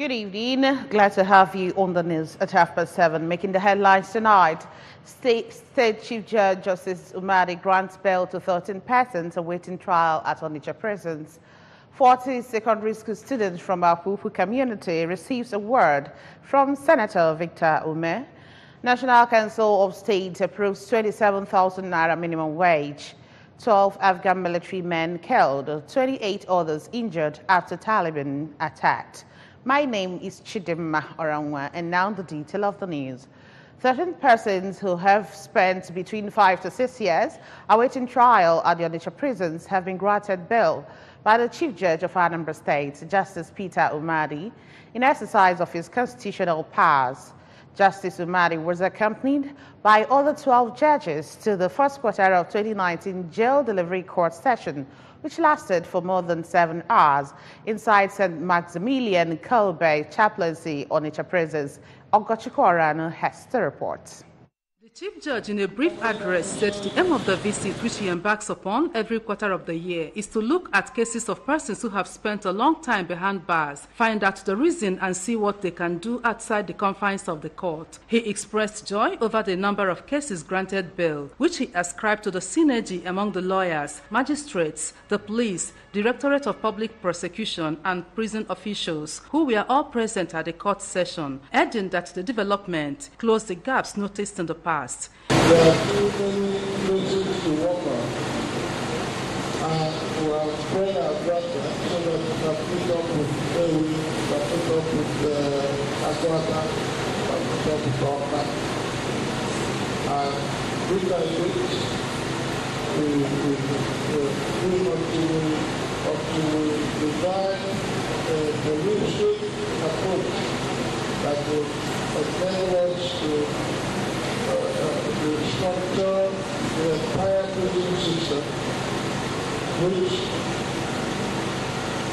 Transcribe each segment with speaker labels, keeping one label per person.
Speaker 1: Good evening. Glad to have you on the news at 7:30. Making the headlines tonight. State Chief Judge Justice Umadi grants bail to 13 persons awaiting trial at Onitsha prisons. 40 secondary school students from our Pupu community receives a word from Senator Victor Ume. National Council of State approves 27,000 naira minimum wage. 12 Afghan military men killed, 28 others injured after Taliban attacked. My name is Chidimma Orangwa, and now the detail of the news. 13 persons who have spent between 5 to 6 years awaiting trial at the Onitsha prisons have been granted bail by the Chief Judge of Anambra State, Justice Peter Umadi, in exercise of his constitutional powers. Justice Umadi was accompanied by other 12 judges to the first quarter of 2019 jail delivery court session, which lasted for more than 7 hours inside St. Maximilian Kolbe Chaplaincy, Onitsha prisons. Ogochukwu has the report.
Speaker 2: The Chief Judge, in a brief address, said the aim of the visit, which he embarks upon every quarter of the year, is to look at cases of persons who have spent a long time behind bars, find out the reason and see what they can do outside the confines of the court. He expressed joy over the number of cases granted bail, which he ascribed to the synergy among the lawyers, magistrates, the police, Directorate of Public Prosecution and prison officials, who were all present at the court session, adding that the development closed the gaps noticed in the past.
Speaker 3: There are too many places to work on, and we have spread our brother so that we can pick up with Ewi, we can pick up with Aswata, we can pick up with Orka. And this is which we up to design the leadership approach that will enable us to structure the entire prison system, which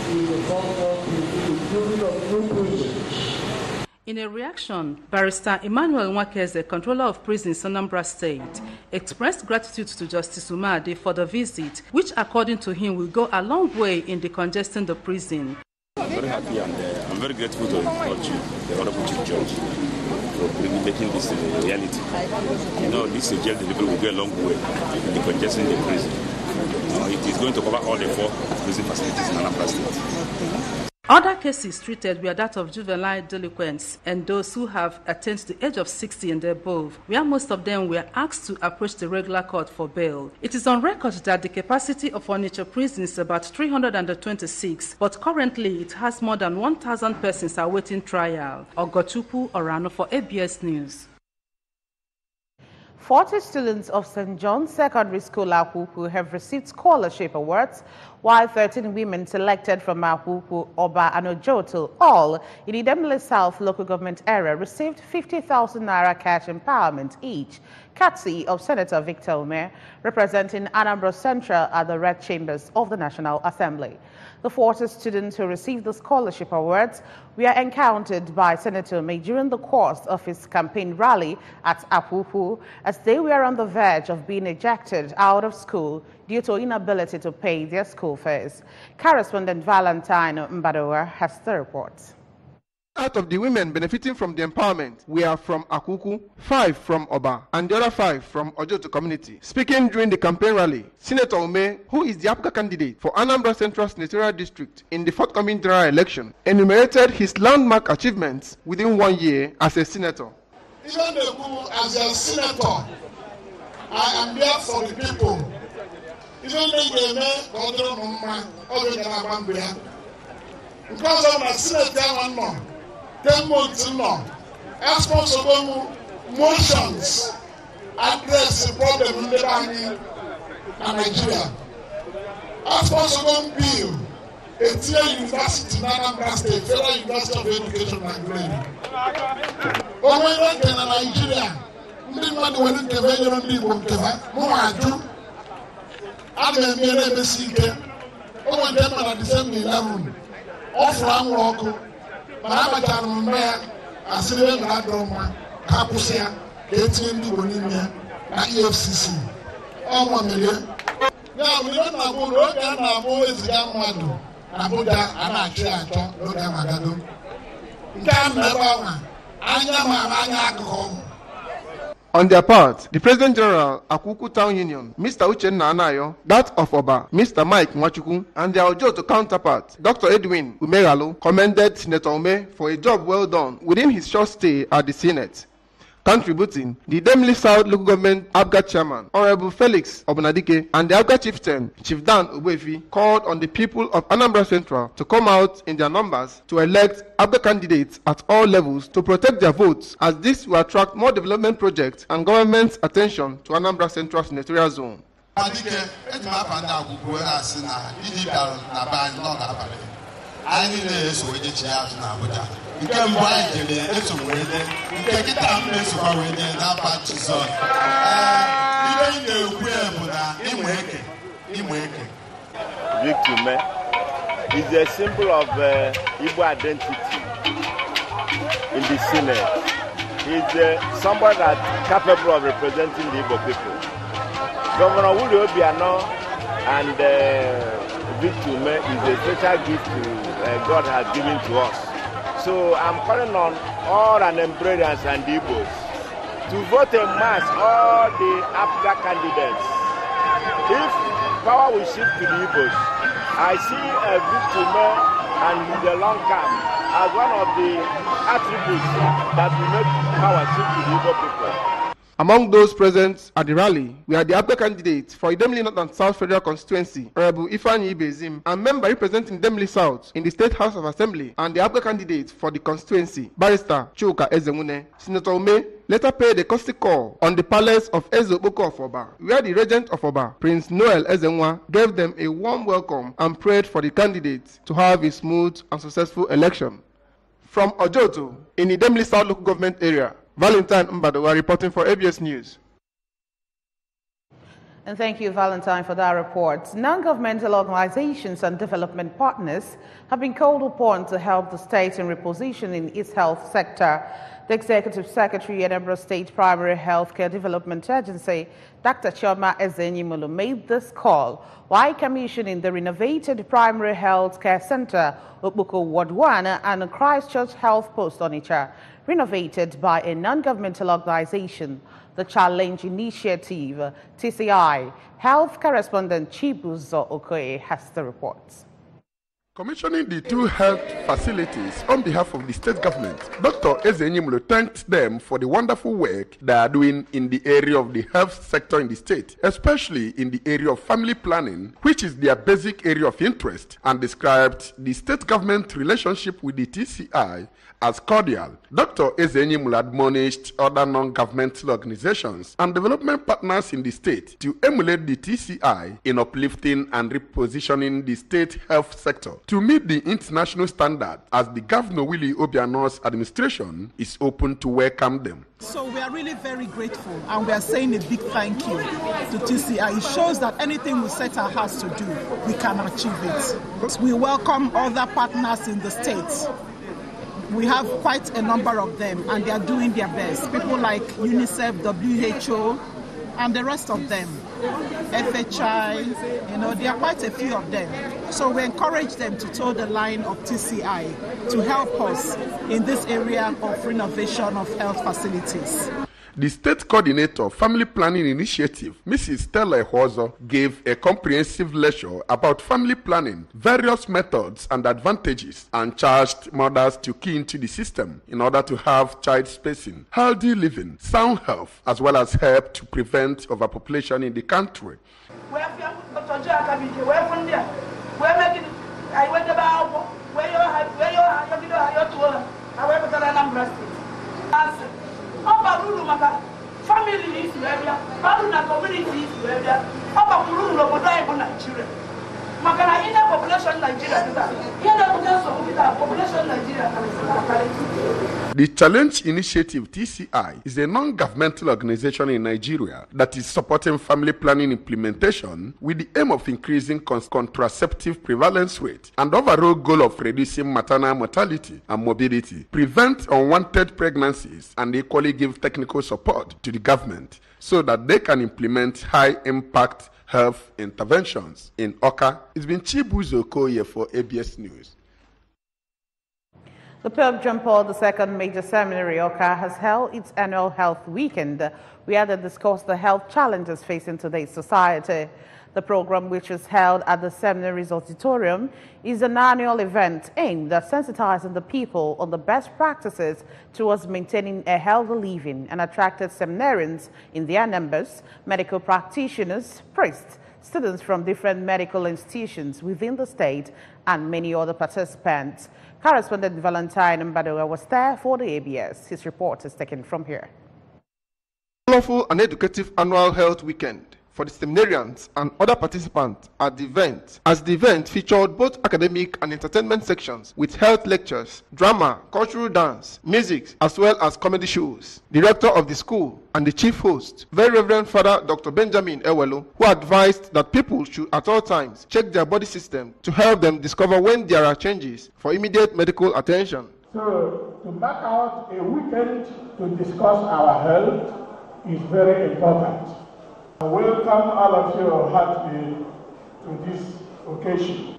Speaker 3: is the form of the building of new prisons.
Speaker 2: In a reaction, Barrister Emmanuel Nwakeze, controller of prisons in Anambra State, expressed gratitude to Justice Umadi for the visit, which according to him will go a long way in decongesting the prison.
Speaker 4: I'm very happy and I'm very grateful to the Honorable Chief Judge for making this a reality. You know, this jail delivery will go a long way in decongesting the prison. It is going to cover all the 4 prison facilities in Anambra State.
Speaker 2: Other cases treated were that of juvenile delinquents and those who have attained the age of 60 and above, where most of them were asked to approach the regular court for bail. It is on record that the capacity of Onitsha prison is about 326, but currently it has more than 1,000 persons awaiting trial. Ogochukwu for ABS News.
Speaker 1: 40 students of St. John's Secondary School, Apupu, have received scholarship awards, while 13 women selected from Apupu, Oba, and Ojoto, all in the Idemili South local government area, received 50,000 naira cash empowerment each, courtesy of Senator Victor Ume, representing Anambra Central at the Red Chambers of the National Assembly. The 40 students who received the scholarship awards were encountered by Senator Ume during the course of his campaign rally at Apupu, as they were on the verge of being ejected out of school due to inability to pay their school fees. Correspondent Valentine Mbadowa has the report.
Speaker 5: Out of the women benefiting from the empowerment, we are from Akuku, 5 from Oba, and the other 5 from Ojoto community. Speaking during the campaign rally, Senator Ume, who is the APGA candidate for Anambra Central Senatorial District in the forthcoming general election, enumerated his landmark achievements within 1 year as a senator.
Speaker 3: Even as a senator, I am there for the people. Even because of my senator, 10 months long, as possible motions address the problem in the Bani and Nigeria. As possible bill, a tier university in Anambra State, Federal University of Education and Training. When in Nigeria, everybody went to the very people, more I'm a mere basic. Over them at the same level. Offline work, Maramatan Maya, a civil Ladroma, Capusia, Katin Bonimia, and EFCC. Oh, 1 million. Now we don't have one road and I've always done one. Abuja, and I try to look at Magado.
Speaker 5: On their part, the President General, Akuku Town Union, Mr. Uchenna Anayo, that of Oba, Mr. Mike Mwachuku, and their Ojoto counterpart, Dr. Edwin Umeralo, commended Senator Ume for a job well done within his short stay at the Senate. Contributing, the Demli South Local Government ABGA Chairman, Honorable Felix Obonadike, and the ABGA Chieftain, Chief Dan Ubefi, called on the people of Anambra Central to come out in their numbers to elect ABGA candidates at all levels to protect their votes, as this will attract more development projects and government's attention to Anambra Central Senatorial Zone.
Speaker 6: Victor is a symbol of Igbo identity in the Senate. He's somebody that's capable of representing the Igbo people. Governor Willie Obiano and Victor is a special gift God has given to us. So I'm calling on all Anambrans and Igbos to vote en masse all the APGA candidates. If power will shift to the Igbos, I see Victor and the long camp as one of the attributes that will make power shift to the Igbo people.
Speaker 5: Among those present at the rally, we had the ABGA candidate for Idemili North and South Federal Constituency, Honorable Ifeanyi Ibezim, and member representing Idemili South in the State House of Assembly, and the ABGA candidate for the constituency, Barrister Chuka Ezemune. Senator Ume later paid a caustic call on the palace of Ezokboko of Oba, where the regent of Oba, Prince Noel Ezenwa, gave them a warm welcome and prayed for the candidates to have a smooth and successful election. From Ojoto, in the Idemili South local government area, Valentine Mbado reporting for ABS News.
Speaker 1: And thank you, Valentine, for that report. Non-governmental organizations and development partners have been called upon to help the state in repositioning its health sector. The Executive Secretary, Anambra State Primary Healthcare Development Agency, Dr. Chioma Ezenyimulu, made this call while commissioning the renovated Primary Health Care Center, Okpoko Ward 1 and Christchurch Health Post Onitsha, renovated by a non-governmental organization, the Challenge Initiative, TCI. Health correspondent Chibuzo Okoye has the reports.
Speaker 7: Commissioning the two health facilities on behalf of the state government, Dr. Ezenyimulu thanked them for the wonderful work they are doing in the area of the health sector in the state, especially in the area of family planning, which is their basic area of interest, and described the state government relationship with the TCI as cordial. Dr. Ezenyimulu admonished other non-governmental organizations and development partners in the state to emulate the TCI in uplifting and repositioning the state health sector to meet the international standard, as the Governor Willie Obiano's administration is open to welcome them.
Speaker 8: So we are really very grateful, and we are saying a big thank you to TCI. It shows that anything we set our hearts to do, we can achieve it. We welcome other partners in the state. We have quite a number of them, and they are doing their best. People like UNICEF, WHO, and the rest of them. FHI, there are quite a few of them. So we encourage them to toe the line of TCI to help us in this area of renovation of health facilities.
Speaker 7: The State Coordinator Family Planning Initiative, Mrs. Stella Hozo, gave a comprehensive lecture about family planning, various methods and advantages, and charged mothers to key into the system in order to have child spacing, healthy living, sound health, as well as help to prevent overpopulation in the country.
Speaker 9: Family is area, community is area, Nigeria. Population Nigeria.
Speaker 7: The Challenge Initiative TCI is a non-governmental organization in Nigeria that is supporting family planning implementation with the aim of increasing contraceptive prevalence rate and overall goal of reducing maternal mortality and morbidity, prevent unwanted pregnancies, and equally give technical support to the government so that they can implement high-impact health interventions in Oka. It's been Chibuzo Okoye for ABS News.
Speaker 1: The Pope John Paul II Major Seminary, Oka, has held its annual health weekend, where they discussed the health challenges facing today's society. The program, which is held at the seminary's auditorium, is an annual event aimed at sensitizing the people on the best practices towards maintaining a healthy living and attracted seminarians in their numbers, medical practitioners, priests, students from different medical institutions within the state, and many other participants. Correspondent Valentine Anambra was there for the ABS. His report is taken from here.
Speaker 5: Colorful and educative annual health weekend for the seminarians and other participants at the event, as the event featured both academic and entertainment sections with health lectures, drama, cultural dance, music, as well as comedy shows. The rector of the school and the chief host, Very Reverend Father Dr. Benjamin Ewelu, who advised that people should at all times check their body system to help them discover when there are changes for immediate medical attention.
Speaker 3: So, to mark out a weekend to discuss our health is very important. Welcome all of you heartily to this occasion.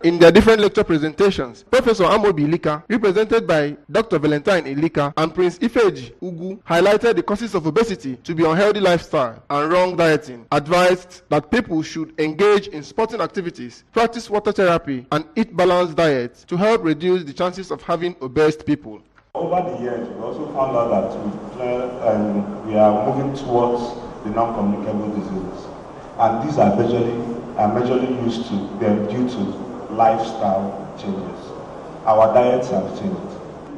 Speaker 5: In their different lecture presentations, Professor Amobi Ilika, represented by Dr. Valentine Ilika and Prince Ifeji Ugu, highlighted the causes of obesity to be unhealthy lifestyle and wrong dieting, advised that people should engage in sporting activities, practice water therapy, and eat balanced diets to help reduce the chances of having obese people.
Speaker 10: Over the years, we also found out that we are moving towards the non-communicable diseases, and these are majorly used to them due to lifestyle changes. Our diets have changed.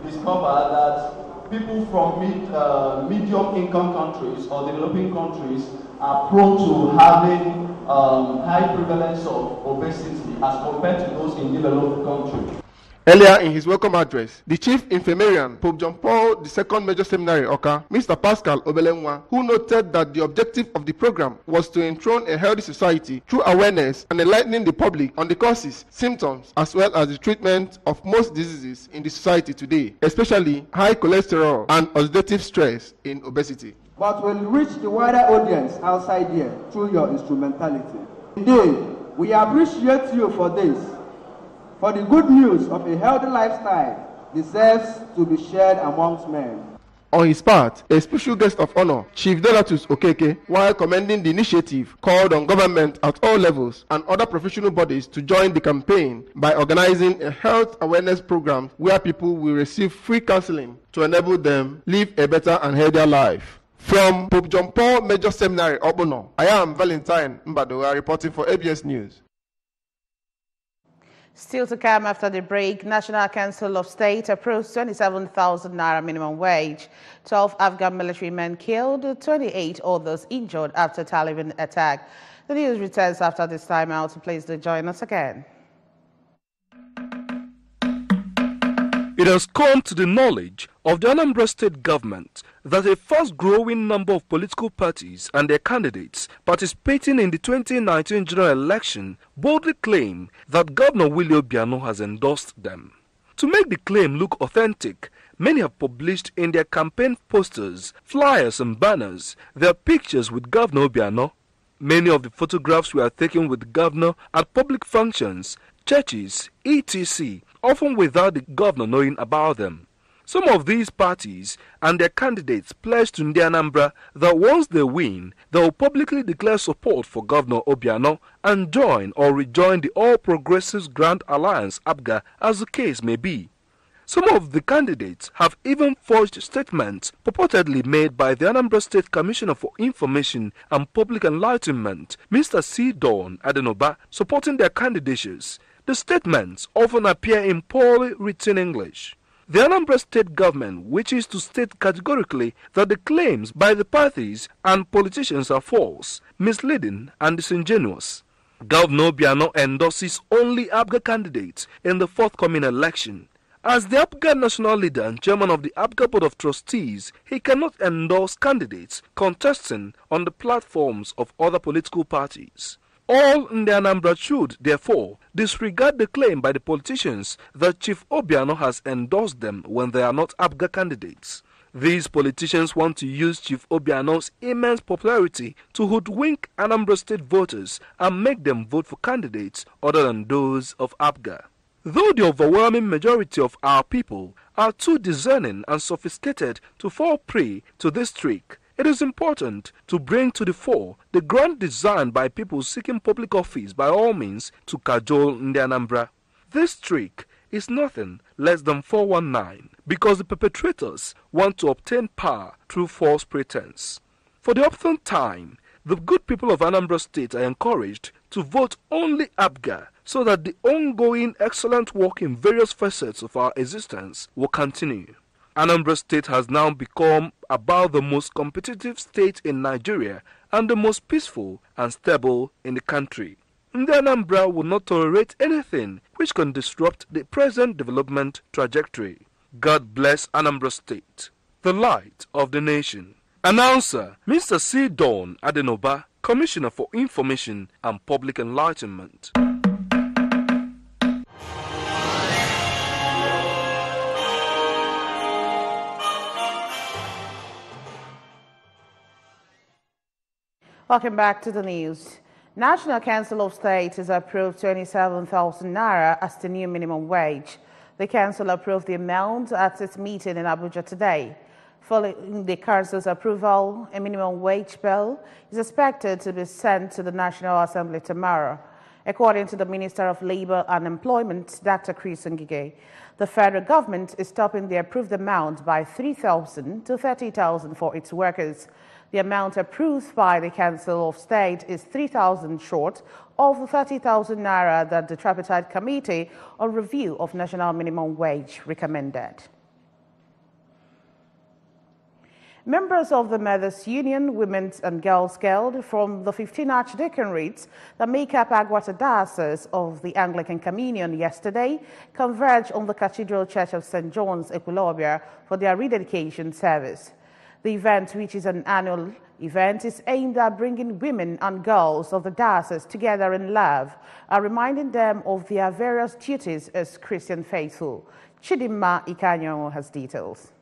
Speaker 11: We discovered that people from medium income countries or developing countries are prone to having high prevalence of obesity as compared to those in developed countries.
Speaker 5: Earlier in his welcome address, the chief infirmarian, Pope John Paul II Major Seminary, Oka, Mr. Pascal Obelenwa, who noted that the objective of the program was to enthrone a healthy society through awareness and enlightening the public on the causes, symptoms, as well as the treatment of most diseases in the society today, especially high cholesterol and oxidative stress in obesity.
Speaker 12: But will reach the wider audience outside here through your instrumentality. Indeed, we appreciate you for this. For the good news of a healthy lifestyle deserves to be shared amongst men.
Speaker 5: On his part, a special guest of honor, Chief Delatus Okeke, while commending the initiative, called on government at all levels and other professional bodies to join the campaign by organizing a health awareness program where people will receive free counseling to enable them live a better and healthier life. From Pope John Paul Major Seminary, Obono, I am Valentine Anambra reporting for ABS News.
Speaker 1: Still to come after the break, National Council of State approves 27,000 naira minimum wage. 12 Afghan military men killed, 28 others injured after Taliban attack. The news returns after this time out. Please do join us again.
Speaker 13: It has come to the knowledge of the Anambra state government that a fast-growing number of political parties and their candidates participating in the 2019 general election boldly claim that Governor Willie Obiano has endorsed them. To make the claim look authentic, many have published in their campaign posters, flyers and banners their pictures with Governor Obiano. Many of the photographs were taken with the governor at public functions, churches, etc., often without the governor knowing about them. Some of these parties and their candidates pledged to the Anambra that once they win, they will publicly declare support for Governor Obiano and join or rejoin the All Progressives Grand Alliance (APGA) as the case may be. Some of the candidates have even forged statements purportedly made by the Anambra State Commissioner for Information and Public Enlightenment, Mr. C. Dawn Adenoba, supporting their candidatures. The statements often appear in poorly written English. The Anambra state government wishes to state categorically that the claims by the parties and politicians are false, misleading and disingenuous. Governor Obiano endorses only APGA candidates in the forthcoming election. As the APGA national leader and chairman of the APGA Board of Trustees, he cannot endorse candidates contesting on the platforms of other political parties. All in the Anambra should, therefore, disregard the claim by the politicians that Chief Obiano has endorsed them when they are not APGA candidates. These politicians want to use Chief Obiano's immense popularity to hoodwink Anambra state voters and make them vote for candidates other than those of APGA. Though the overwhelming majority of our people are too discerning and sophisticated to fall prey to this trick, it is important to bring to the fore the grand design by people seeking public office by all means to cajole in the Anambra. This trick is nothing less than 419 because the perpetrators want to obtain power through false pretense. For the upfront time, the good people of Anambra State are encouraged to vote only APGA so that the ongoing excellent work in various facets of our existence will continue. Anambra State has now become about the most competitive state in Nigeria and the most peaceful and stable in the country. The Anambra will not tolerate anything which can disrupt the present development trajectory. God bless Anambra State, the light of the nation. Announcer Mr. C. Dawn Adenoba, Commissioner for Information and Public Enlightenment.
Speaker 1: Welcome back to the news. National Council of State has approved 27,000 naira as the new minimum wage. The council approved the amount at its meeting in Abuja today. Following the council's approval, a minimum wage bill is expected to be sent to the National Assembly tomorrow. According to the Minister of Labour and Employment, Dr. Chris Ngige, the federal government is stopping the approved amount by 3,000 to 30,000 for its workers. The amount approved by the Council of State is 3,000 short of the 30,000 naira that the Tripartite Committee on Review of National Minimum Wage recommended. Members of the Mothers Union, Women's and Girls Guild from the 15 archdeaconries that make up Agwata Diocese of the Anglican Communion yesterday converged on the Cathedral Church of St. John's, Ekulobia, for their rededication service. The event, which is an annual event, is aimed at bringing women and girls of the diocese together in love and reminding them of their various duties as Christian faithful. Chidimma Ikanyo has details.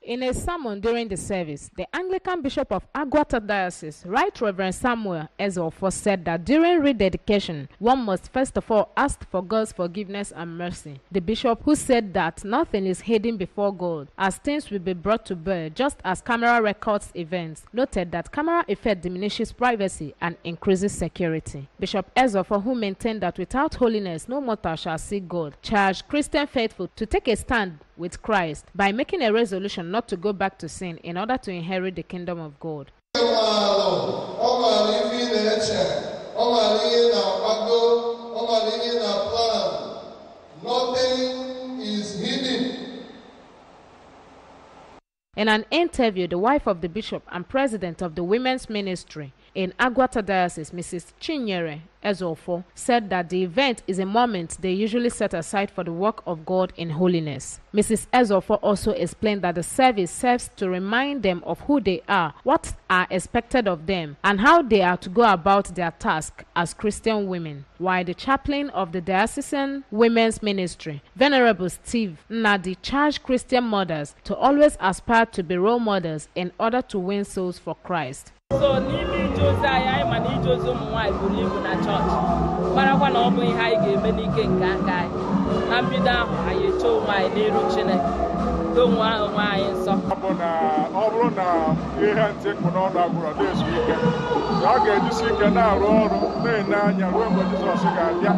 Speaker 14: In a sermon during the service, the Anglican Bishop of Agwata Diocese, Right Reverend Samuel Ezofo, said that during rededication, one must first of all ask for God's forgiveness and mercy. The bishop, who said that nothing is hidden before God, as things will be brought to bear just as camera records events, noted that camera effect diminishes privacy and increases security. Bishop Ezofo, who maintained that without holiness no mortal shall see God, charged Christian faithful to take a stand with Christ by making a resolution not to go back to sin in order to inherit the kingdom of God.
Speaker 3: Nothing is hidden.
Speaker 14: In an interview, the wife of the bishop and president of the women's ministry in Agwata Diocese, Mrs. Chinyere Ezofo, said that the event is a moment they usually set aside for the work of God in holiness. Mrs. Ezofo also explained that the service serves to remind them of who they are, what are expected of them, and how they are to go about their task as Christian women. While the chaplain of the Diocesan Women's Ministry, Venerable Steve Nnadi, charged Christian mothers to always aspire to be role models in order to win souls for Christ.
Speaker 15: So n'ime ijozi anyị ma na ijozi ụmụ nwaanyị buru ibu na chọọchị marakwa na ọ bụ ihe anyị ga-eme n'ike nke aka anyị na mbido ahụ anyị eche onwe anyị n'iru Chineke onwe anyị nsọ
Speaker 16: ọ bụrụ na ihe ntị kpụ n'ọnụ agwụrụ na-ezu ike a ga-ejisi ike na-arụ ọrụ na-ene anya ruo mgbe Jizọs ga-abịa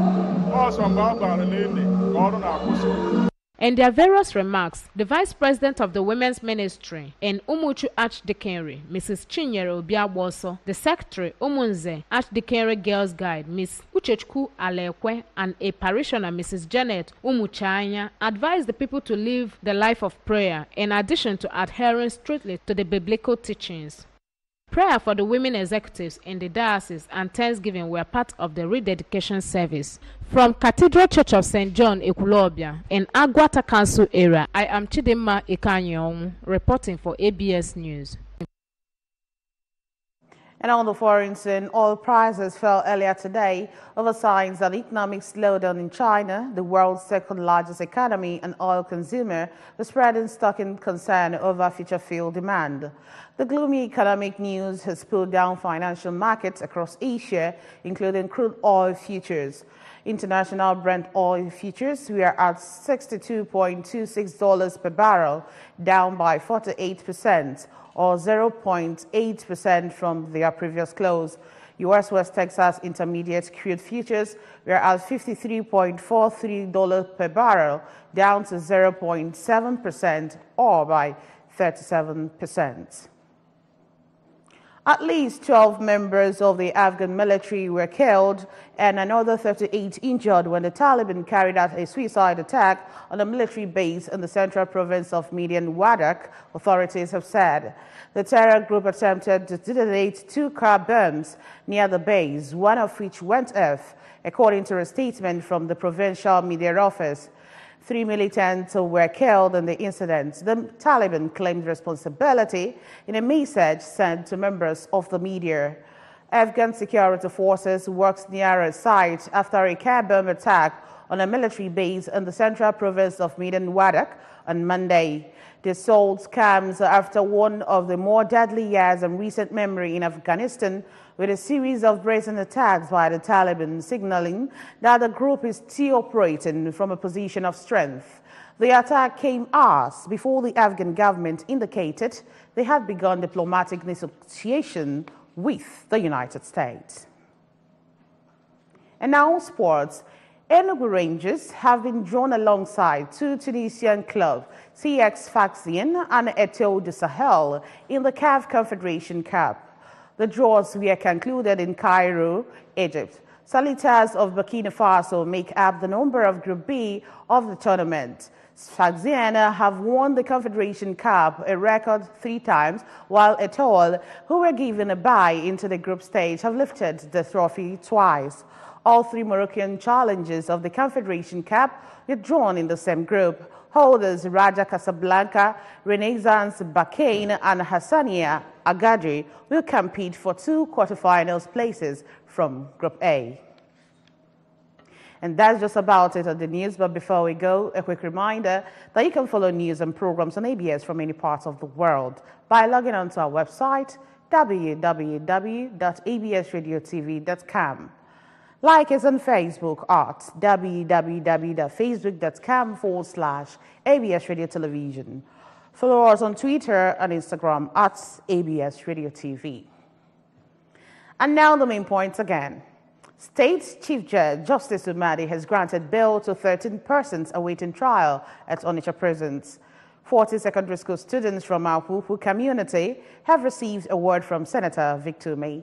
Speaker 16: ọsọ mgbe a bara n'ili ka ọrụ na-akwụsị.
Speaker 14: In their various remarks, the Vice President of the Women's Ministry in Umuchu Archdeaconry, Mrs. Chinyere Obiagboso, the Secretary, Umunze Archdeaconry Girls Guide, Ms. Uchechku Alekwe, and a parishioner, Mrs. Janet Umuchanya, advised the people to live the life of prayer in addition to adhering strictly to the biblical teachings. Prayer for the women executives in the diocese and Thanksgiving were part of the rededication service. From Cathedral Church of St. John, Ekulobia, in Agwata Council area, I am Chidimma Ikanyo, reporting for ABS News.
Speaker 1: And on the foreign scene, oil prices fell earlier today over signs that economic slowdown in China, the world's second largest economy and oil consumer, was spreading stocking concern over future fuel demand. The gloomy economic news has pulled down financial markets across Asia, including crude oil futures. International Brent oil futures were at $62.26 per barrel, down by 48%, or 0.8% from their previous close. U.S. West Texas Intermediate crude futures were at $53.43 per barrel, down to 0.7%, or by 37%. At least 12 members of the Afghan military were killed and another 38 injured when the Taliban carried out a suicide attack on a military base in the central province of Median Wadak, authorities have said. The terror group attempted to detonate 2 car bombs near the base, one of which went off, according to a statement from the provincial media office. 3 militants were killed in the incident. The Taliban claimed responsibility in a message sent to members of the media. Afghan security forces worked near a site after a car bomb attack on a military base in the central province of Median Wadak on Monday. The assault comes after one of the more deadly years in recent memory in Afghanistan, with a series of brazen attacks by the Taliban, signaling that the group is still operating from a position of strength. The attack came hours before the Afghan government indicated they had begun diplomatic negotiation with the United States. And now sports. Enugu Rangers have been drawn alongside 2 Tunisian clubs, CX Sfaxien and Etoile du Sahel, in the CAF Confederation Cup. The draws were concluded in Cairo, Egypt. Solitas of Burkina Faso make up the number of Group B of the tournament. Sfaxien have won the Confederation Cup a record 3 times, while Etoile, who were given a bye into the group stage, have lifted the trophy twice. All 3 Moroccan challengers of the Confederation Cup were drawn in the same group. Holders Raja Casablanca, Renaissance Bakane, and Hassania Agadir will compete for 2 quarterfinals places from Group A. And that's just about it on the news. But before we go, a quick reminder that you can follow news and programs on ABS from any parts of the world by logging on to our website, www.absradiotv.com. Like us on Facebook at www.facebook.com/ABS Radio Television. Follow us on Twitter and Instagram at ABS Radio TV. And now the main points again. State Chief Judge Justice Umadi has granted bail to 13 persons awaiting trial at Onitsha prisons. 40 secondary school students from our Pupu community have received a word from Senator Victor May.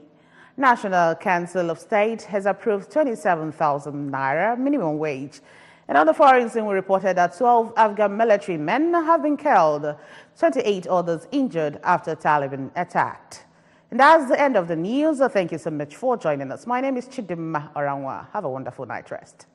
Speaker 1: National Council of State has approved 27,000 naira minimum wage. And on the foreign scene, we reported that 12 Afghan military men have been killed, 28 others injured after Taliban attacked. And that's the end of the news. Thank you so much for joining us. My name is Chidimma Oranwa. Have a wonderful night rest.